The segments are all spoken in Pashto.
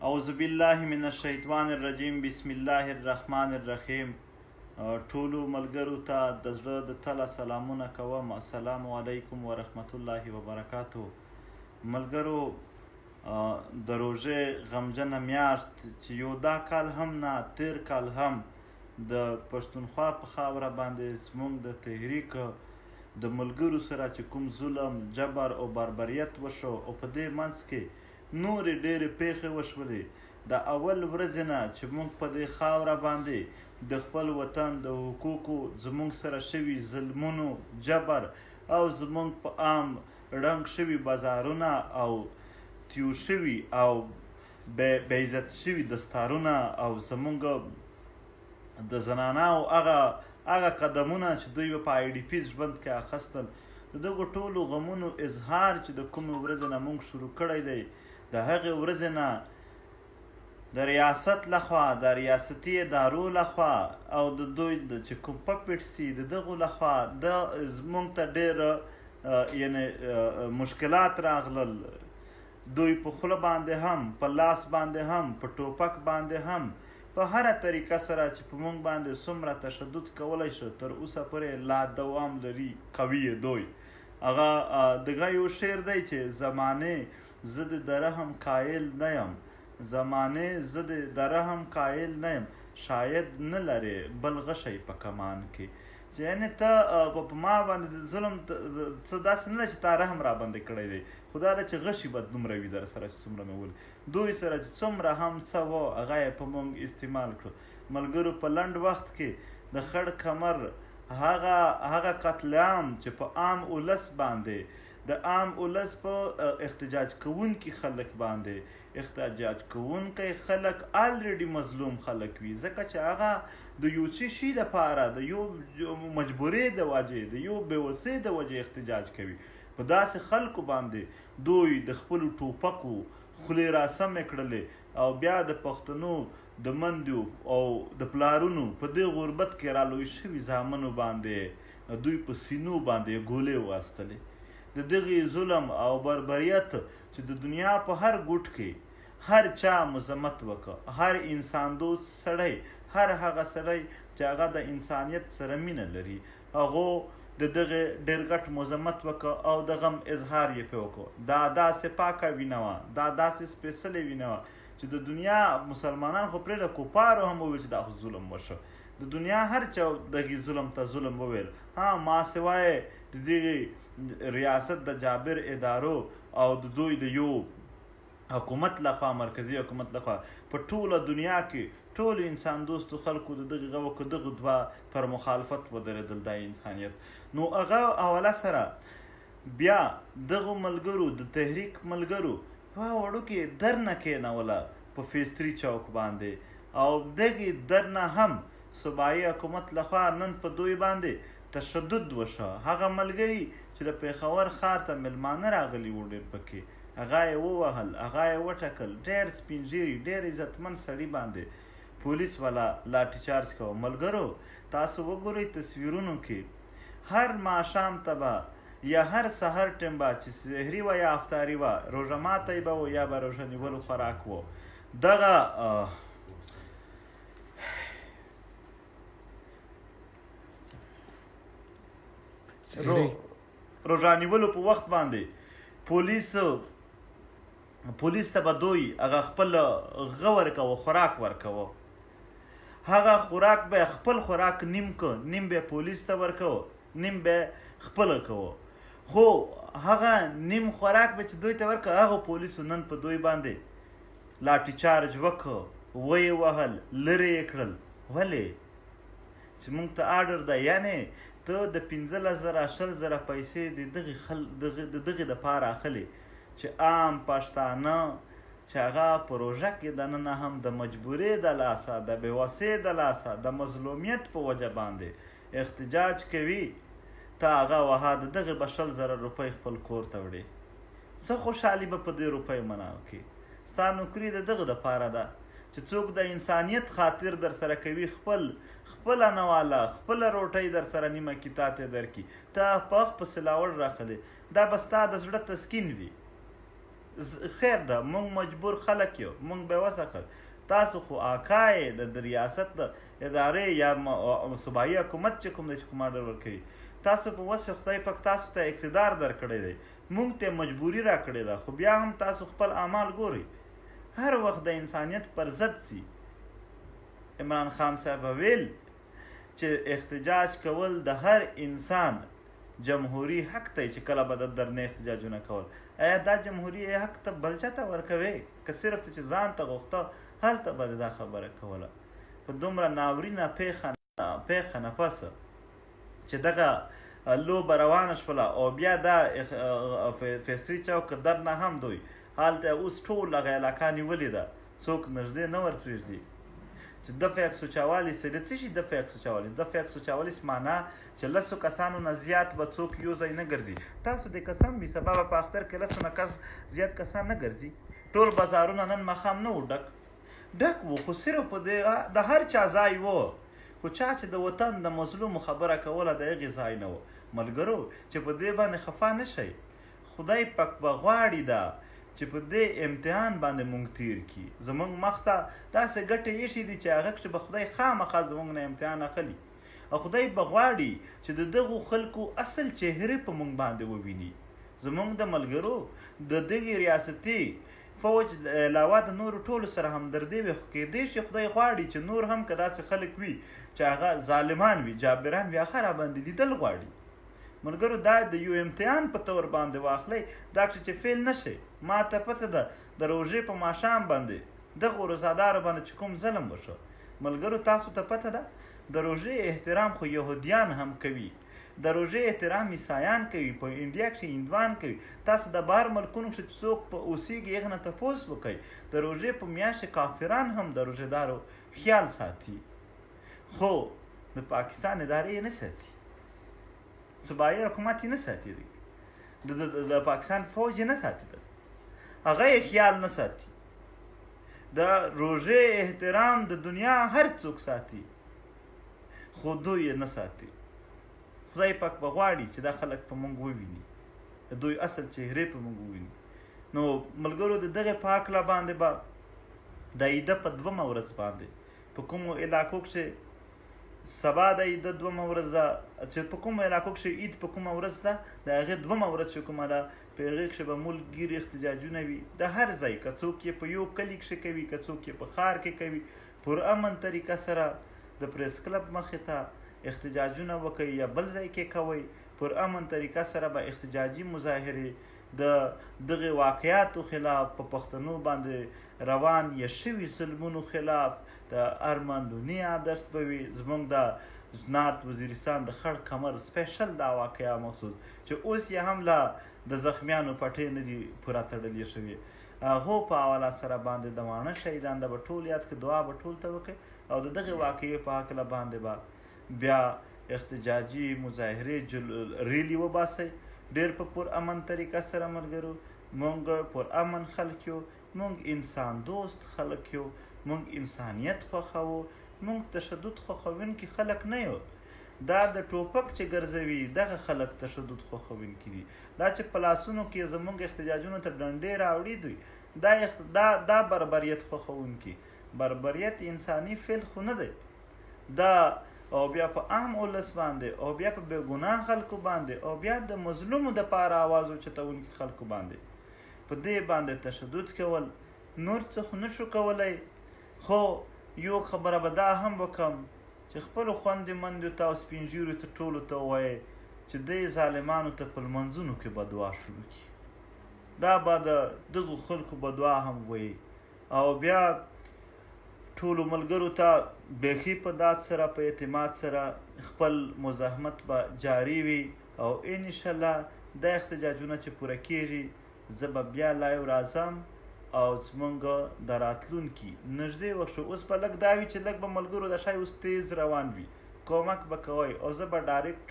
اعوذ بالله من الشیطان الرجیم بسم الله الرحمن الرحیم. ټولو ملګرو ته د زړه د تله سلامونه کوم. السلام علیکم ورحمت الله وبرکاتو. ملګرو، د روژې غمجنه میاشت چې یو دا کال هم نه تیر کال هم د پښتونخوا په خاوره باندې زموږ د تحریک د ملګرو سره چې کوم ظلم، جبر او بربریت وشو او په دې منځ کې نورې ډېرې پیښې وشولې. د اول ورځې نه چې موږ په دې خاوره باندې د خپل وطن د حقوقو زموږ سره شوي ظلمونو، جبر او زموږ په عام ړنګ شوي بازارونه او تیو شوي او بې عزت شوي دستارونه او زموږ د زناناو هغه قدمونه چې دوی په آی ډي پیز ژوند کې اخیستل، د دغو ټولو غمونو اظهار چې د کومې ورځې نه موږ شروع کړی دی، د هغې ورځې نه د ریاست لخوا، د ریاستي ادارو لخوا او د دوی د چې کوم پپټس دي د دغو لخوا موږ ته ډېر یعنې مشکلات راغلل. دوی په خوله باندې هم، په لاس باندې هم، په ټوپک باندې هم، په هره طریقه سره چې په موږ باندې څومره تشدد کولی شو تر اوسه پورې لا دوام لري، قوي دوی. هغه دغه یو شعر دی چې زمانې زه د رحم قایل نه یم، زمانې زه د رحم قایل نه یم، شاید نه لرې بل غشی په کمان کې. چې یعنې ته په ما باندې د ظلم څه داسې نه ده چې تا رحم را باندې کړی دی، خو دا ده چې غشي به دومره وي در سره چې څومره مې ولي. دوی سره چې څومره هم څه وه هغه یې په موږ استعمال کړو. ملګرو، په لنډ وخت کې د خړ کمر هغه قتل عام چې په عام ولس باندې، د عام ولس په احتجاج کوونکي خلک باندې، احتجاج کوونکی خلک الریډي مظلوم خلک وي، ځکه چې هغه د یو څه شي دپاره، د یو مجبورې د وجې، د یو بېوسۍ د وجې احتجاج کوي. په داسې خلکو باندې دوی د خپلو ټوپکو خولې راسمې کړلې او بیا د پښتنو د مندو او د پلارونو په دې غربت کې رالوی شوي زامنو باندې دوی په سینو باندې ګولې واستلې. د دغې ظلم او بربریت چې د دنیا په هر ګوټ کې هر چا مذمت وکړه، هر انسان دوست سړی، هر هغه سړی چې هغه د انسانیت سره مینه لري، هغو د دغې ډېر ګټ مذمت وکړه او د غم اظهار یې پرې وکړو. دا داسې پاکه وینه وه، دا داسې سپېڅلې وینه وه چې د دنیا مسلمانان خو پرېږده کوپارو هم وویل چې دا خو ظلم وشو. د دنیا هر چا دغې ظلم ته ظلم وویل، ما سوای د دغې ریاست د جابر ادارو او د دوی د یو حکومت لخوا، مرکزي حکومت لخوا په ټوله دنیا کې ټولو انسان دوستو خلکو د دغه دوه پر مخالفت ودرېدل، دا انسانیت. نو هغه حواله سره بیا دغو ملګرو، د تحریک ملګرو په وړوکې در نه کېنوله په فیس 3 چوک باندې، او دغې در نه هم صوبایي حکومت لخوا نن په دوی باندې تشدد وشو. هغه ملګري چې د پېښور ښار ته میلمانه راغلي وو ډېر پکې، هغه یې ووهل، هغه یې وټکل، ډېر سپین ږیري، ډېر عزتمن سړي باندې پولیس والا لاټي چارج کوه. ملګرو، تاسو وګورئ تصویرونو کې هر ماښام ته به یا هر سحر ټیم به چې سحري وه یا افطاري وه، روژه ماتی به و یا به روژه نیولو خوراک و، دغه روژه نیولو په وخت باندې پولیس ته به دوی هغه خپل غه ورکوه، خوراک ورکوه. هغه خوراک به خپل خوراک نیم که، نیم به پولیس ته ورکوه، نیم به خپله کوه. خو هغه نیم خوراک به چې دوی ته ورکوه، هغه پولیسو نن په دوی باندې لاټي چارج وکړه، ویې وهل، لرې یې کړل. ولې؟ چې موږ ته آډر ده، یعنې ته د 15,000 پیسې د دغې دپاره اخلې چې عام پښتانه چې هغه په روژه کې دننه هم د مجبورۍ د لاسه، د بېوسۍ د لاسه، د مظلومیت په وجه باندې احتجاج کوي، ته هغه وها د دغې به 100,000 روپۍ خپل کور ته وړې. څه خوشحالي به په دې روپۍ منع وکړي؟ ستا نوکري د دغه دپاره ده چې څوک د انسانیت خاطر در سره کوي، خپله نواله، خپله روټۍ در سره نیمه کې تا ته درکړي، ته په لاوړ راخلې، دا به ستا د زړه تسکین وي. خیر ده موږ مجبور خلک یو موږ بېوسه خلک تاسو خو آقا یې د ریاست د ادارې یا صوبایي حکومت چې کوم دی چې کوم آډر ورکوي تاسو په وس خدای پاک تاسو ته اقتدار درکړی دی موږ ته مجبوري راکړې ده خو بیا هم تاسو خپل اعمال ګورئ هر وخت د انسانیت پر ضد سي عمران خان صاحب ویل چې احتجاج کول د هر انسان جمهوری حق دی چې کله به د درنه احتجاجونه کول آیا دا جمهوری حق ته بل چا ته ورکوې که صرف ته چې ځان ته غوښته هلته به دا خبره کوله په دومره ناورینه پیښه نه پسه چې دغه لوبه روانه شوله او بیا دا فیصلي چوک در نه هم دوی هلته اوس ټول هغه علاقه نیولې ده څوک نږدې نه ور پرېږدي چې دفع یک سوچاوالی سره څه شي دفع یک سوچاوالی دفع یک سوچاوالی معنا چې لسو کسانو نه زیات به څوک یو ځای نه ګرځي تاسو د قسم وي سبا به په اختر کې لسو نه کس زیات کسان نه ګرځي ټول بازارونه نن ماښام نه و ډک و خو صرف په د هر چا ځای و خو چا چې د وطن د مظلومو خبره کوله د هغې ځای نه و ملګرو چې په دې باندې خفه نه شئ خدای پاک به غواړي دا چې په دې امتحان باندې مونږ تیر کړي زموږ مخ ته داسې ګټې ایښي دي چې هغه کښې به خدای خامخا زموږ نه امتحان اخلي او خدای به غواړي چې د دغو خلکو اصل چهرې په مونږ باندې وویني زموږ د ملګرو د دغې ریاستي فوج علاوه د نورو ټولو سره همدردي وي خو کیدای شي خدای غواړي چې نور هم که داسې خلک وي چې هغه ظالمان وي جابران وي هغه راباندې لیدل غواړي ملګرو دا د یو امتحان په طور باندې واخلئ دا چې فیل نه شي ما ته پته ده د روژې په ماښام باندې دغو روزادارو باندې چې کوم ظلم وشو ملګرو تاسو ته پته ده د روژې احترام خو یهودیان هم کوي د روژې احترام عیسایان کوي په انډیا کښې هندوان کوي تاسو د بهر ملکونو کښې چې څوک په اوسېږي هغه نه تپوس وکئ د روژې په میاشت کافران هم د روژهدارو خیال ساتي خو د پاکستان ادارې یې نه ساتي صوبایي حکومت یې نه ساتي د پاکستان فوج یې نه ساتي هغه یې خیال نه ساتي د روژې احترام د دنیا هر څوک ساتي خو دوی یې نه ساتي خدای پاک به غواړي چې دا خلک په موږ وویني د دوی اصل چهرې په موږ وویني نو ملګرو د دغې په هکله باندې به د عیده په 2مه ورځ باندې په کومو علاقو کښې سبا د عیده 2مه ورځ ده چې په کومو علاقو کښې عید په کومه ورځ ده د هغې 2مه ورځ چې کومه ده په هغې کښې به ملکګیر احتجاجونه وي د هر ځای که څوک یې په یو کلي کښې کوي که څوک یې په ښار کې کوي پرامن طریقه سره د پریس کلب مخې ته احتجاجونه وکئ یا بل ځای کې کوئ پرامن طریقه سره به احتجاجي مظاهرې د دغې واقعاتو خلاف په پښتنو باندې روان یا شوي ظلمونو خلاف د ارماندوني عادت به وي زموږ د نارت وزیرستان د خړ کمر سپیشل دا واقعه مخصوص چې اوس یې هم لا د زخمیانو پټۍ نه دي پوره تړلې شوې هغو په حواله سره باندې د واڼه شهیدان ده به ټول یاد کړي دعا به ټول ته وکړي او د دغې واقعې په هکله باندې به بیا احتجاجي مظاهرې ریلي وباسئ ډېر په پرامن طریقه سره ملګرو موږ پرامن خلک یو موږ انسان دوست خلک یو موږ انسانیت خوښوو موږ تشدد خوښوونکي خلک نه یو دا د ټوپک چې ګرځوي دغه خلک تشدد خوښوونکي دي دا چې په لاسونو کې زموږ احتجاجونو ته ډنډې راوړي دوی دا بربریت خوښوونکي بربریت انساني فعل خو نه دی دا او بیا په عام ولس باندې او بیا په بېګناه خلکو باندې او بیا د مظلومو دپاره آواز اوچتونکي خلکو باندې په دې باندې تشدد کول نور څه خو نشو کولی خو یو خبره به دا هم وکړم چې خپلو خوندې مندو ته او سپین ږیرو ته ټولو ته ووایئ چې دې ظالمانو ته په لمنځونو کې به دعا شروع کړي دا به د دغو خلکو به دعا هم وایي او بیا ټولو ملګرو ته بیخي په داد سره په اعتماد سره خپل مزاحمت به جاري وي او انشاءالله دا احتجاجونه چې پوره کېږي زه به بیا لایو راځم او زمونږ د راتلونکي نږدې وخت شو اوس به لږ دا وي چې لږ به ملګرو دا شی اوس تیز روان وي کومک به کوئ او زه به ډایرکټ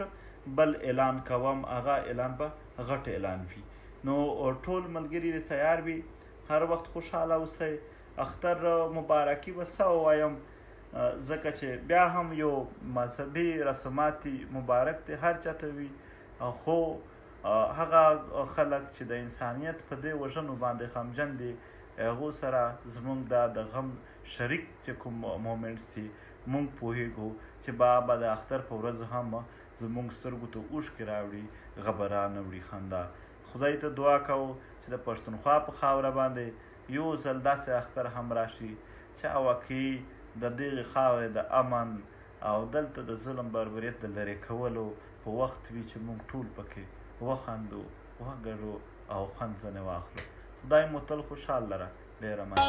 بل اعلان کوم هغه اعلان به غټ اعلان وي نو ټول ملګري دې تیار وي هر وخت خوشحاله اوسئ اختر مبارکي به څه ووایم ځکه چې بیا هم یو مذهبي رسومات مبارک دی هر چاته وي خو هغه خلک چې د انسانیت په دې وژنو باندې غمجن دي هغو سره زموږ دا د غم شریک چې کوم مومنټس دي موږ پوهیږو چې بابا به د اختر په ورځ هم زموږ سترګو ته اوښکې راوړي غبران وړي خندا. خدای ته دعا کوو چې د پښتونخوا په خاوره باندې یو ځل داسې اختر هم راشي چې واقعي د دغې خاورې د امن او دلته د ظلم بربریت د لرې کولو په وخت وي چې موږ ټول پکې وخندو وګډو او خوند ځنې واخلو. خدای مو تل خوشحال لره. ډېره مننه.